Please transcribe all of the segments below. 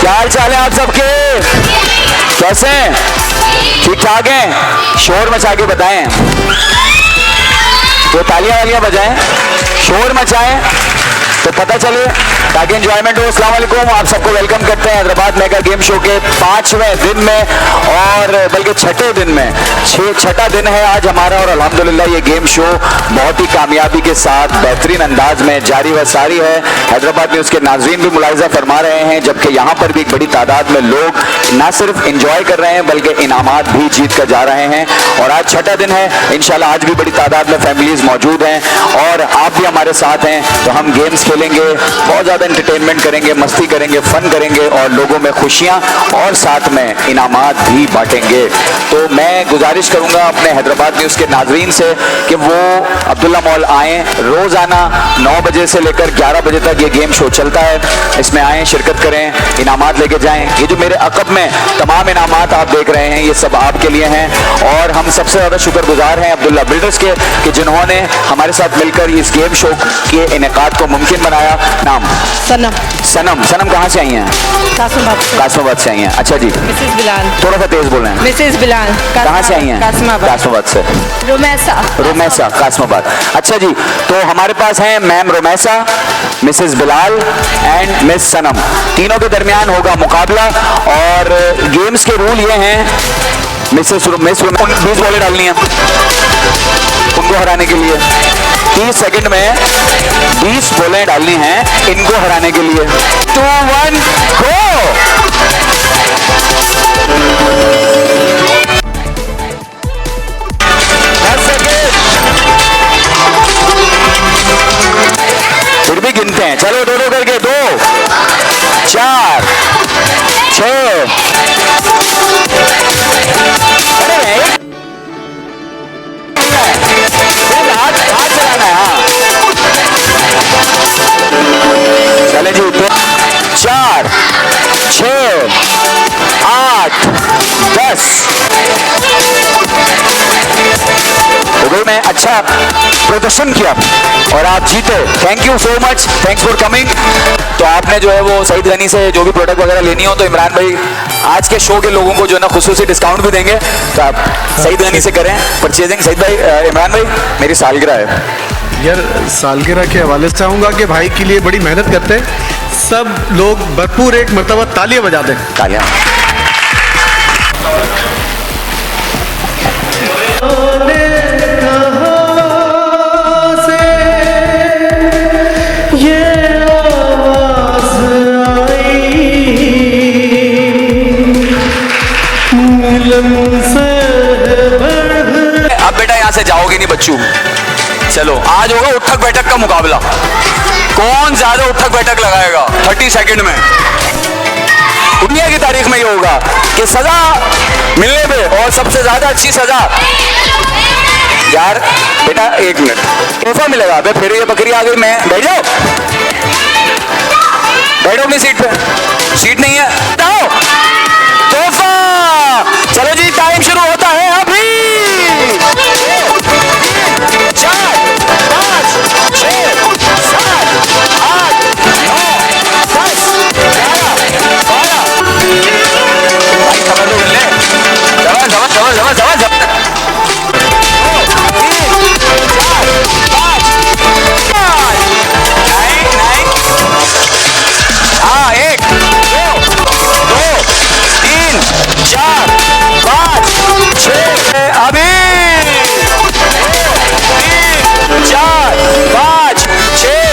क्या हाल चाल है आप सबके? कैसे हैं? ठीक ठाक हैं? शोर मचा के बताएं, तो तालियां वालियां बजाएं, शोर मचाएं तो पता चले, ताकि एंजॉयमेंट हो। अस्सलाम वालेकुम, आप सबको वेलकम करते हैं हैदराबाद मेगा गेम शो के 5वें दिन में, और बल्कि छठे दिन में। छठा दिन है आज हमारा, और अल्हम्दुलिल्लाह ये गेम शो बहुत ही कामयाबी के साथ बेहतरीन अंदाज में जारी व सारी है। हैदराबाद न्यूज़ के नाज़रीन भी मुलाहिज़ा फरमा रहे हैं, जबकि यहाँ पर भी एक बड़ी तादाद में लोग ना सिर्फ इंजॉय कर रहे हैं बल्कि इनामात भी जीत कर जा रहे हैं। और आज छठा दिन है, इंशाल्लाह आज भी बड़ी तादाद में फैमिलीज मौजूद हैं और आप भी हमारे साथ हैं, तो हम गेम्स खेलेंगे, बहुत ज़्यादा एंटरटेनमेंट करेंगे, मस्ती करेंगे, फन करेंगे और लोगों में खुशियाँ और साथ में इनामात भी बांटेंगे। तो मैं गुजारिश करूँगा अपने हैदराबाद न्यूज़ के नाजरीन से कि वो अब्दुल्ला मॉल आएँ। रोज़ाना 9 बजे से लेकर 11 बजे तक ये गेम शो चलता है, इसमें आएँ, शिरकत करें, इनामात लेके जाएँ। ये जो मेरे अकब में तमाम इनामात आप देख रहे हैं, ये सब आपके लिए हैं, और हम सबसे ज़्यादा शुक्रगुजार हैं अब्दुल्ला बिल्डर्स के कि जिन्होंने हमारे साथ मिलकर इस गेम शो के इनेकाद को मुमकिन बनाया। नाम? सनम। सनम, सनम कहाँ से आई हैं? कासमाबाद से आई हैं। अच्छा जी। मिसेस बिलाल। थोड़ा सा तेज बोल रहे हैं। मिसेस बिलाल। कहाँ से आई हैं? कासमाबाद से। रोमैसा, कासमाबाद। अच्छा जी, तो हमारे पास हैं ma'am Romaisa, Mrs Bilal and Miss Sanam. तीनों के दरमियान होगा मुकाबला, और गेम्स के रूल ये हैं, मिस 20 बॉलें डालनी है उनको हराने के लिए। 30 सेकंड में 20 बॉलें डालनी हैं इनको हराने के लिए। 2 1 गो। फिर भी गिनते हैं, चलो 2-2 करके। 2 4 6 हाथ चलाना है। हाँ चले जी, 4 6 8 10। तो मैं अच्छा प्रदर्शन किया और आप जीते। Thank you so much, thanks for coming. तो आपने जो है वो सईद गनी से जो भी प्रोडक्ट वगैरह लेनी हो, तो इमरान भाई आज के शो के लोगों को जो है ना खुसूसी डिस्काउंट भी देंगे, तो आप सईद गनी से करें परचेजिंग। सईद भाई, इमरान भाई, मेरी सालगिरह है यार, सालगिरह के हवाले से चाहूँगा कि भाई के लिए बड़ी मेहनत करते हैं सब लोग, भरपूर एक मरतबा तालियां बजा दें। तालियां। अब बेटा यहाँ से जाओगे नहीं बच्चों। चलो आज होगा उठक बैठक का मुकाबला, कौन ज्यादा उठक बैठक लगाएगा 30 सेकंड में। दुनिया की तारीख में ये होगा कि सजा मिलने पे, और सबसे ज्यादा अच्छी सजा यार बेटा 1 मिनट तोहफा मिलेगा। अबे फिर ये बकरी आ गई। मैं बैठ जाओ, बैठो अपनी सीट पे। सीट नहीं है, बताओ तोहफा। चलो जी, टाइम शुरू होता है अभी। 4 5 6 7 8 9 10 11 12। भाई खबर तो ले, जबरदस्त। 1 2 3 4 5 6 अभी 3 4 5 6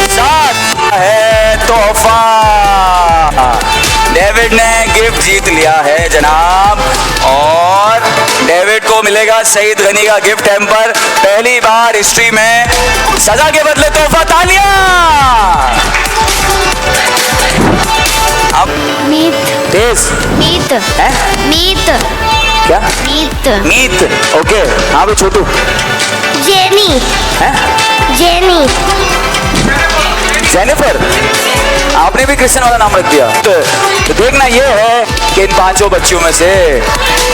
7 है तोहफा। डेविड ने गिफ्ट जीत लिया है जनाब, और डेविड को मिलेगा सईद गनी का गिफ्ट हैम्पर। पहली बार हिस्ट्री में सजा के बदले तोहफा। तालियां। अब मीत। तेज मीत है? मीत। क्या? मीत। मीत। ओके। हाँ भाई छोटू। जेनी है? जेनी जेनिफर, आपने भी क्रिश्चियन वाला नाम रख दिया। तो देखना ये है कि इन 5 बच्चियों में से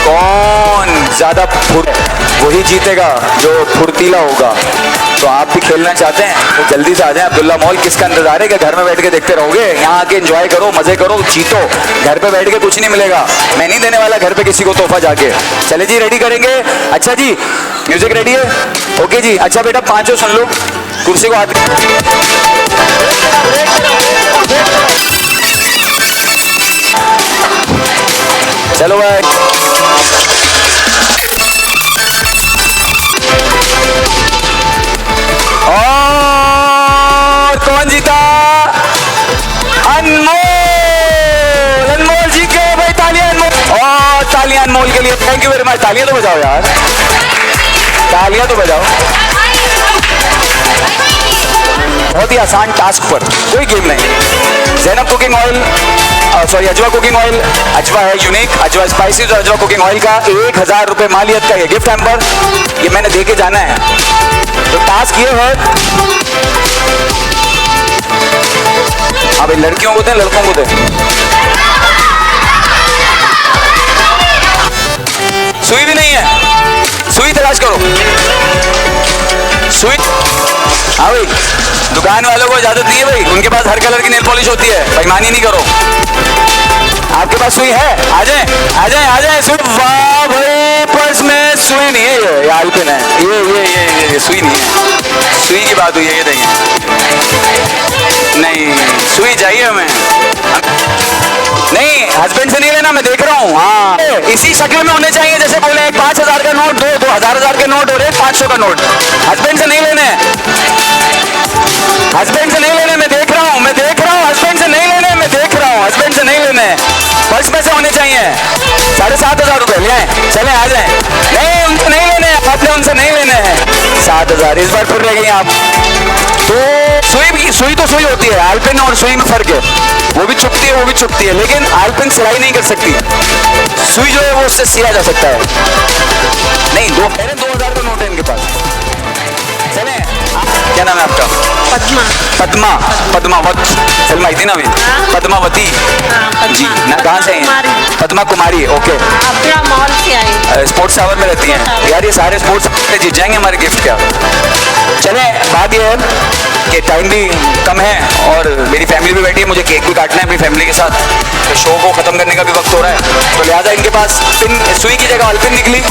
कौन ज्यादा वही जीतेगा जो फुर्तीला होगा। तो आप भी खेलना चाहते हैं तो जल्दी से आ जाएं। अब्दुल्ला मॉल किसका इंतजार है कि घर में बैठ के देखते रहोगे? यहाँ आके एंजॉय करो, मजे करो, जीतो। घर पे बैठ के कुछ नहीं मिलेगा। मैं नहीं देने वाला घर पे किसी को तोहफा जाके। चले जी, रेडी करेंगे? अच्छा जी, म्यूजिक रेडी है? ओके जी। अच्छा बेटा, 5 सुन लो, कुर्सी को हाथ। चलो भाई, और कौन जीता? अनमोल। अनमोल जीत गए भाई, तालियां अनमोल। और तालियां अनमोल के लिए, थैंक यू वेरी मच। तालियां तो बजाओ यार, तालियां तो बजाओ। बहुत ही आसान टास्क पर, कोई गेम नहीं। ज़ैनब कुकिंग ऑयल, सॉरी अजवा कुकिंग ऑयल। अजवा है यूनिक, अजवा स्पाइसीज और अजवा कुकिंग ऑयल का 1000 रुपये मालियत का ये गिफ्ट हैम्पर, ये मैंने दे के जाना है। तो टास्क ये है, हाँ भाई, लड़कियों को दें लड़कों को दें? सुई भी नहीं है, सुई तलाश करो, सुई। हाँ भाई, दुकान वालों को इजाजत नहीं है भाई, उनके पास हर कलर की नेल पॉलिश होती है, बेईमानी नहीं करो। आपके पास सुई है? आ जाए आ जाए आ जाए। सुई, वाह भाई, पर्स में सुई नहीं है, ये आलपिन है, ये सुई नहीं है। सुई की बात हुई है, ये देंगे नहीं, सुई चाहिए हमें। नहीं, हस्बैंड से नहीं लेना, मैं देख रहा हूँ। हाँ, इसी शक्ल में होने चाहिए, जैसे बोले 5000 का नोट दो, 2000 के नोट और 500 का नोट। हस्बैंड से नहीं लेने, हस्बैंड से नहीं लेने, मैं देख रहा हूँ, मैं देख रहा हूँ। हस्बैंड से नहीं लेने, मैं देख रहा हूँ, हस्बैंड से नहीं लेने। पर्स में से होने चाहिए। 7500 रुपये ले आए, चले आ जाए। नहीं, उनको नहीं लेने, आपने उनसे नहीं लेने हैं। 7000 इस बार फिर रह गई आप। तो सुई तो सुई होती है, आलपिन और सुई में फर्क है। वो भी चुभती है, वो भी चुभती है, लेकिन आलपिन सिलाई नहीं कर सकती। सुई जो है वो उससे सिला जा सकता है। नहीं, 2000 का नोट है इनके पास। चले, क्या नाम है आपका? पद्मा। पद्मा, पद्मावत, फिल्म आई थी ना अभी, पद्मावती जी ना, कहाँ से हैं? पद्मा कुमारी, ओके। अब्दुल्ला मॉल से आई। स्पोर्ट्स टावर में रहती हैं यार, ये सारे स्पोर्ट्स जीत जाएंगे हमारे गिफ्ट क्या। चले, बात ये है कि टाइम भी कम है और मेरी फैमिली भी बैठी है, मुझे केक भी काटना है अपनी फैमिली के साथ, तो शो को खत्म करने का भी वक्त हो रहा है। तो लिहाजा इनके पास पिन, सुई की जगह अल्पिन निकली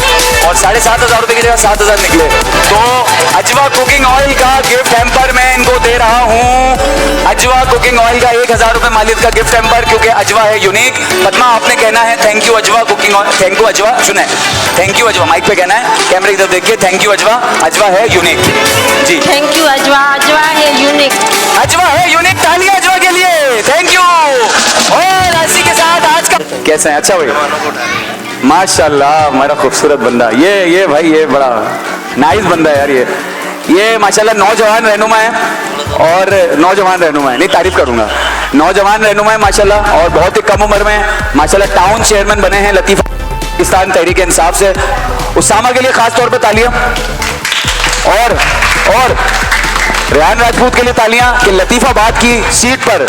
और 7500 रुपये की जगह 7000 निकले। तो अजवा कुकिंग ऑयल का गिफ्ट हैम्पर मैं इनको दे रहा हूँ। अजवा कुकिंग ऑयल का 1000 रुपये मालियत का गिफ्ट हैम्पर, क्योंकि अजवा है यूनिक। पद्मा, आपने कहना है thank you Ajwa cooking oil. Thank you Ajwa, सुने, थैंक यू अजवा, माइक पे कहना है, कैमरे की तरफ देखिए। थैंक यू अजवा, अजवा है यूनिक जी। थैंक यू अजवा, अजवा है यूनिक, अजवा है यूनिक। तालियां अजवा के लिए, थैंक यू। और इसी के साथ आज का कैसे हैं? अच्छा भाई, माशाल्लाह, हमारा खूबसूरत बंदा, ये भाई, ये बड़ा नाइस बंदा है यार। ये माशाल्लाह नौजवान रहनुमा है, और नौजवान रहनुमा है, नहीं तारीफ करूंगा, नौजवान रहनुमा है माशाल्लाह, और बहुत ही कम उम्र में माशाल्लाह टाउन चेयरमैन बने हैं लतीफा पाकिस्तान तहरीक इंसाफ से। उसामा के लिए खास तौर पर तालियां, और रेहान राजपूत के लिए तालियां कि लतीफाबाद की सीट पर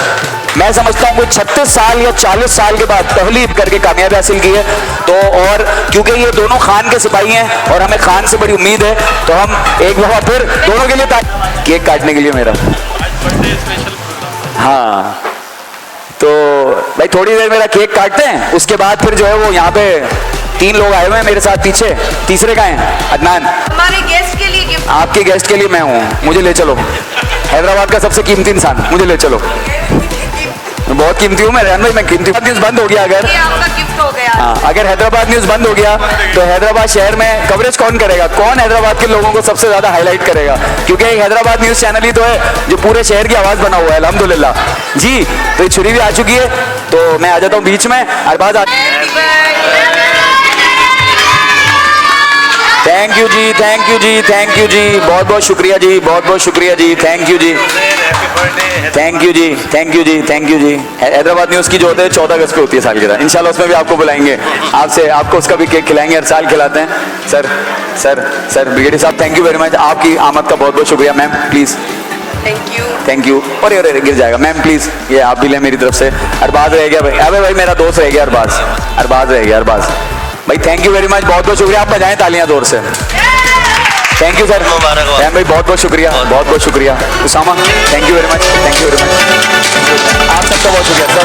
मैं समझता हूँ 36 साल या 40 साल के बाद पहली करके कामयाबी हासिल की है। तो और क्योंकि ये दोनों खान के सिपाही हैं और हमें खान से बड़ी उम्मीद है, तो हम एक दफा फिर दोनों के लिए केक काटने के लिए मेरा, हाँ, तो भाई थोड़ी देर मेरा केक काटते हैं, उसके बाद फिर जो है वो यहाँ पे 3 लोग आए हुए हैं मेरे साथ पीछे। तीसरे का है अदनान, हमारे गेस्ट के लिए गिफ्ट। आपके गेस्ट के लिए मैं हूँ, मुझे ले चलो। हैदराबाद का सबसे कीमती इंसान, मुझे ले चलो। मैं बहुत कीमती हूँ, मैं कीमती। न्यूज़ बंद हो गया अगर, ये आपका गिफ्ट हो गया। हाँ, अगर हैदराबाद न्यूज़ बंद हो गया तो हैदराबाद शहर में कवरेज कौन करेगा? कौन हैदराबाद के लोगों को सबसे ज़्यादा हाईलाइट करेगा? क्योंकि एक हैदराबाद न्यूज़ चैनल ही तो है जो पूरे शहर की आवाज़ बना हुआ है, अल्हम्दुलिल्लाह जी। तो ये छुरी भी आ चुकी है, तो मैं आ जाता हूँ बीच में। Arbaz, thank you ji, thank you ji, thank you ji, बहुत बहुत शुक्रिया जी, बहुत बहुत शुक्रिया जी, thank you ji, thank you ji, thank you ji, thank you ji. Hyderabad news की जो होते हैं 14 अगस्त पे होती है सालगिरह, इंशाल्लाह उसमें भी आपको बुलाएंगे, आपको उसका भी केक खिलाएंगे, हर साल खिलाते हैं। सर ब्रिगेडियर साहब, थैंक यू वेरी मच, आपकी आमद का बहुत बहुत शुक्रिया। Ma'am please thank you. अरे अरे गिर जाएगा मैम प्लीज, ये आप भी लें मेरी तरफ से। अरबाज रह गया भाई, अबे भाई मेरा दोस्त रह गया अरबाज रह गया अरबाज भाई। थैंक यू वेरी मच, बहुत बहुत शुक्रिया। आप बजाएं तालियां जोर से। थैंक यू सर मैम भाई, बहुत बहुत शुक्रिया। Usama thank you very much, आप सबका बहुत शुक्रिया sir.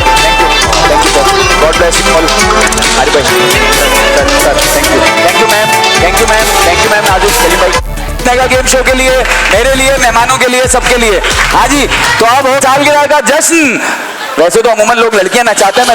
Thank you sir, God bless you all. अरे भाई sir thank you ma'am Nazish Saleem भाई। मेगा गेम शो के लिए, मेरे लिए, मेहमानों के लिए, सबके लिए। हाँ जी, तो अब हो सालगिरह का जश्न। वैसे तो अमूमन लोग लड़कियां नचाते हैं,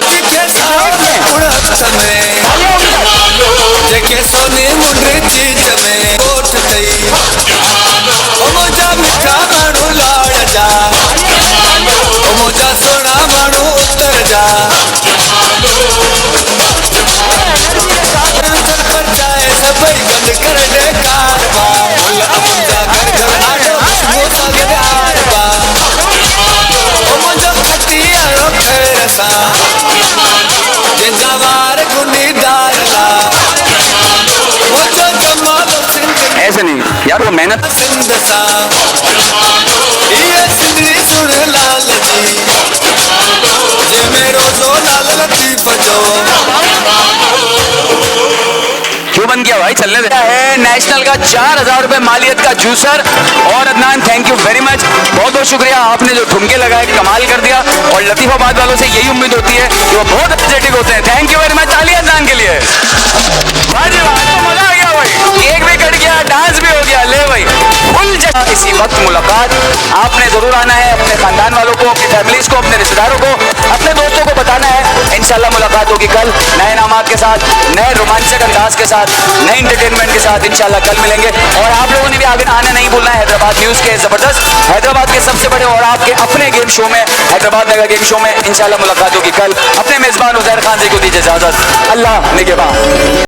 ऐसे नहीं यार, वो मेहनत क्यों बंद किया भाई, चलने देता है। नेशनल का 4000 रुपए मालियत का जूसर। और Adnan thank you very much, बहुत बहुत शुक्रिया। आपने जो ठुमके लगाए कमाल कर दिया। और लतीफाबाद वालों से यही उम्मीद होती है कि वो बहुत एनर्जेटिक होते हैं। थैंक यू वेरी मच, तालियां अदनान के लिए। मजा आ गया भाई, केक भी कट गया, डांस भी हो गया। ले भाई फुल जगह इसी वक्त मुलाकात आपने जरूर आना है। अपने खानदान वालों को, अपनी फैमिलीज को, अपने रिश्तेदारों को, अपने दोस्तों को बताना है। इंशाल्लाह मुलाकात होगी कल नए नामात के साथ, नए रोमांचक अंदाज के साथ, नए इंटरटेनमेंट के साथ। इंशाल्लाह कल मिलेंगे। और आप लोगों ने भी आगे आना नहीं भूलना है। हैदराबाद न्यूज के जबरदस्त, हैदराबाद के सबसे बड़े और आपके अपने गेम शो में, हैदराबाद मेगा गेम शो में इंशाल्लाह मुलाकात होगी कल। अपने मेजबान उजैर खान जी को दीजिए इजाजत। अल्लाह निगहबान।